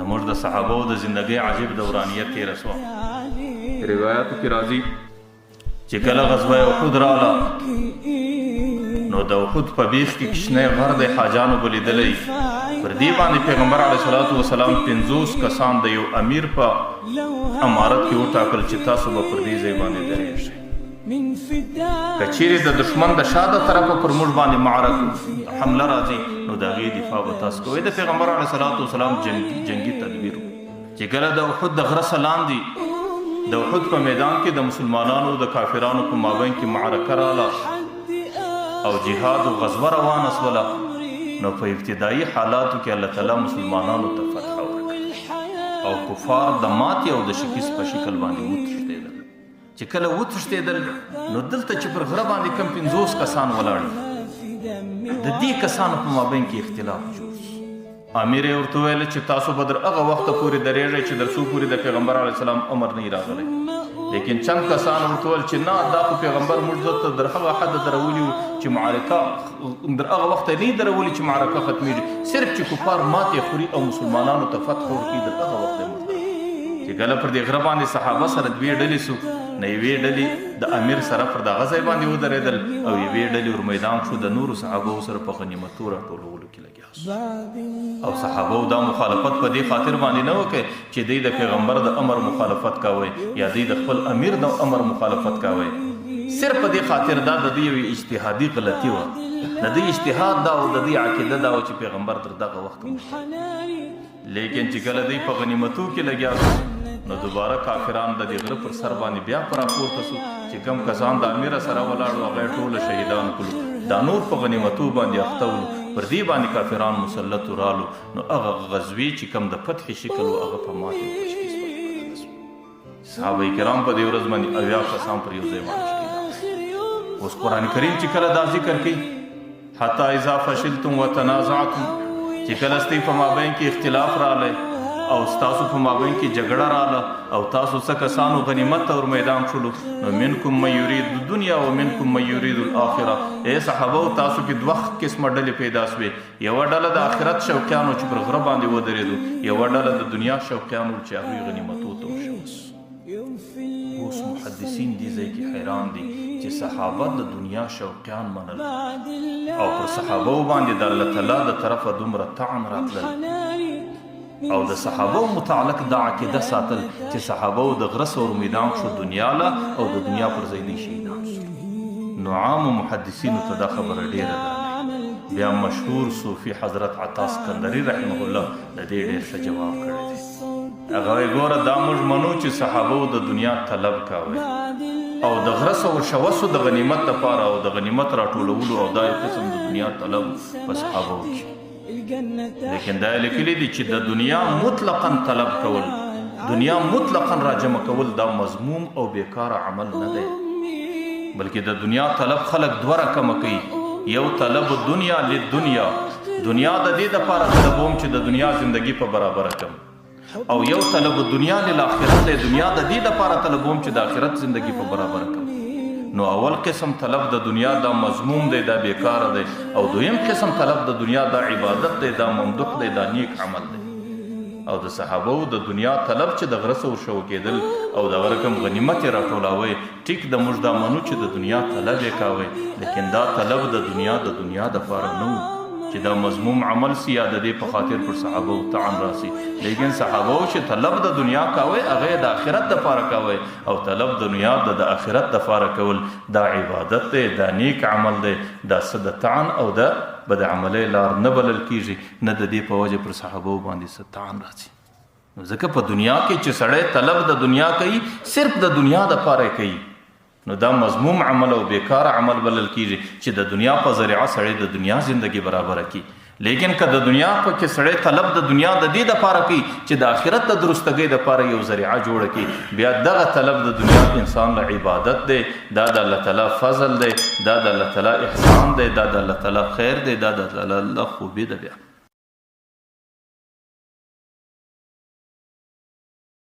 زموږ د صحابو د زندګۍ عجیب دورانیت تېره شوه. روایاتو کې راځي چې کله غزوه احد راغله نو د احد په بیخ کې کشنی غر د حاجانو به لیدلی. پر دې باندې پیغمبر علیه صلات وسلام 50 کسان د یو امیر په امارت کې وټاکل چې تاسو به پر دې ځای باندې درېږئ. که چیرې د دشمن د شاته طرفه پر موږ باندې حمله راځي نو د هغې دفاع به تاسو کوئ. د پیغمبر علیه صلات وسلام جنګي تدبیر چې کله د احد د غره څخه لاندې د احد په میدان کې د مسلمانانو د کافرانو په مابین کې معرکه راغله او جهاد و غزوه روانه شوله نو په ابتدایي حالاتو کې الله تعالی مسلمانانو ته فتح ورکړه او کفار د ماتې او د شکست په شکل باندې وتښتېدل. چې کله وتښتېدل نو دلته چې پر غره باندې کم 50 کسان ولاړ د دې کسانو په مابین کې اختلاف جوړ شو. امیر یې ورته ویل چې تاسو به تر هغه وخته پورې درېږئ چې تر څو پورې د پیغمبر علیه السلام امر نه وي راغلی. لیکن چند کسان ورته ویل چې نه دا خو پیغمبر موږ ته تر هغه حده درولي وو چې معرکه تر هغه وخته نه درولي چې معرکه ختمېږي، صرف چې کفار ماتې خوري او مسلمانانو ته فتح ورکړي تر هغه وخته موږ. چې کله پر دې غره باندې صحابه سره دوې ډلې سو نه یوې ډلې د امیر سره پر دغه ځای باندې ودرېدل او یوې ډلې ور میدان شو د نورو صحابو سره په غنیمتو راټولولو کې لګیا شو. او صحابو دا مخالفت په دې خاطر باندې نه وکړي چې دوی د پیغمبر د امر مخالفت کوي یا دوی د خپل امیر د امر مخالفت کوي، صرف په دې خاطر دا د دوی یوې اجتهادي غلطي وه. د دوی اجتهاد دا او د دوی عقیده دا و چې پیغمبر تر دغه وخته لیکن چې کله دوی په غنیمتو کې لګیا شو نو دوباره کافران د دې غره پر سر باندې بیا راپورته شو چې کم کسان د امیر سره ولاړو هغه یې ټوله شهیدان کړو. دا نور په غنیمتو باندې اخته ول، پر دې باندې کافران مسلط رالو نو هغه غزوې چې کم د فتح شکل و هغه په ماتې او تشخیص بدل شو. صحابه کرام په دې ورځ باندې 80 کسان پر یو ځای باندې شهیدان. اوس قرآن کریم چې کله دا ذکر کوي حتی اذا فشلتم وتنازعتم چې کله ستاسو په مابین کې اختلاف راغلی او ستاسو په مابین کې جګړه راغله او تاسو څه کسانو غنیمت ته ور میدان شولو نو منکم من یرید الدنیا و منکم من یرید الاخره. ای صحابه تاسو کې دوه قسمه ډلې پیدا شوې، یوه ډله د آخرت شوقیانو چې پر غره باندې ودرېدو، یوه ډله د دنیا شوقیانو چې هغوی غنیمتو ته وشوس. اوس محدثین دې ځای کې حیران دي چې صحابه د دنیا شوقیان منل او پر صحابه باندې د الله تعالی د طرفه دومره طعن راتلل او د صحابه متعلق د عقیده ساتل چې صحابه د غره سور میدان شو دنیا له او د دنیا پر ځای دی شهیدان شو. نو عام محدثینو ته دا خبره ډیره ده. بیا مشهور صوفي حضرت عطا اسکندری رحمه الله د دې ډیر ښه جواب کړی دی. هغه وایي ګوره دا موږ منو چې صحابه د دنیا طلب کاوه او د غره سور شوسو د غنیمت لپاره او د غنیمت راټولولو او دا قسم د دنیا طلب په صحابه کې، لیکن دا لیکلي دي چې د دنیا مطلقاً طلب کول، دنیا مطلقاً راجمع کول دا مضموم او بیکار عمل نه دی، بلکې د دنیا طلب خلق دوه رقمه کوي. یو طلب دنیا للدنیا، دنیا د دې دپاره طلبوم چې د دنیا زندگی په برابره کم، او یو طلب دنیا للآخرت دی، دنیا د دې دپاره طلبوم چې د آخرت زندگی په برابره کم. نو اول قسم طلب د دنیا دا مضموم دی، دا بیکار دی، او دویم قسم طلب د دنیا دا عبادت دی، دا ممدوح دی، دا نیک عمل دی. او د صحابو د دنیا طلب چې د غره څه ورشو کېدل او د هغه رقم غنیمت یې راټولاوی، ټیک د موږ دا منو چې د دنیا طلب یې کاوی، لیکن دا طلب د دنیا دپاره نه و چې دا مضموم عمل سی یا د دې په خاطر پر صحابه طعن راسي. لیکن صحابه چې طلب د دنیا کاوه هغه د آخرت دپاره کاوه او طلب د دنیا د آخرت دپاره کول دا عبادت دی، دا نیک عمل دی، دا څه د طعن او د بد عملۍ لار نه بلل کیږي، نه د دې په وجه پر صحابه باندې څه طعن راځي. نو ځکه په دنیا کې چې سړی طلب د دنیا کوي صرف د دنیا دپاره کوي نو دا مضموم عمل او بیکار عمل بلل کیږي چې د دنیا په ذریعه سړی د دنیا زندگی برابره کی. لیکن که د دنیا په کې سړی طلب د دنیا د دې دپاره کوي چې د آخرت د درستګۍ دپاره یو ذریعه جوړه کړي، بیا دغه طلب د دنیا انسان له عبادت دی، دا د الله تعالی فضل دی، دا د الله تعالی احسان دی، دا د الله تعالی خیر دی، دا د الله خوبي ده. بیا